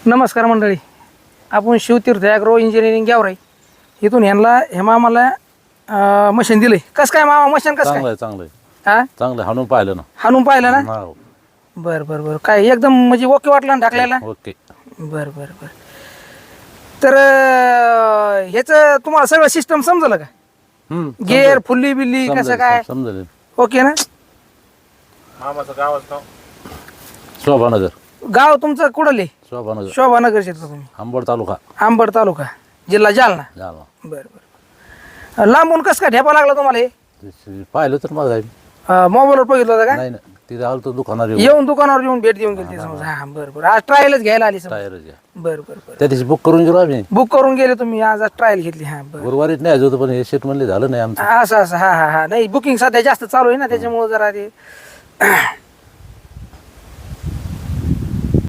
नमस्कार मंडळी. आपण शिवतीर्थ ॲग्रो इंजिनिअरिंग गेवराई इथून ह्यांना मामाला मशीन दिलंय. कसं काय मामा मशीन कसं काय? चांगलं हा चांगलं हाणून पाहिलं ना. हाणून पाहिलं ना. हो, बर बर बर. काय एकदम म्हणजे ओके वाटलं ना टाकलेला? ओके. बर बर बर. तर ह्याचं तुम्हाला सगळं सिस्टम समजलं का? गेअर फुल्ली बिल्ली कसं काय समजलं. ओके ना? मामाचं गावाचं नाव शोभानगर. गाव तुमचं कुठले? शोभानगर, शोभानगरचे तुम्ही? आंबड तालुका, आंबड तालुका, जिल्हा जालना. जालना. बर बर. लांबून कसं काय ठेपा लागला तुम्हाला हे? पाहिलं तर माझा मोबाईलवर बघितलं होतं का? नाही ना, तिथे आलो तर दुकानात येऊन दुकानावर येऊन भेट देऊन गेली समजा. हा बरं बरं. आज ट्रायलच घ्यायला आली समजा. टायर घ्या. बरं बरं बरं. त्या दिवशी बुक करून गेलो आम्ही. बुक करून गेले तुम्ही, आज ट्रायल घेतली. हा बरं. गुरुवारीच नाही होतं, पण हे शेट म्हणले झालं नाही आमचं. असं असं. हा हा हा. नाही बुकिंग सध्या जास्त चालू आहे ना, त्याच्यामुळे जरा ते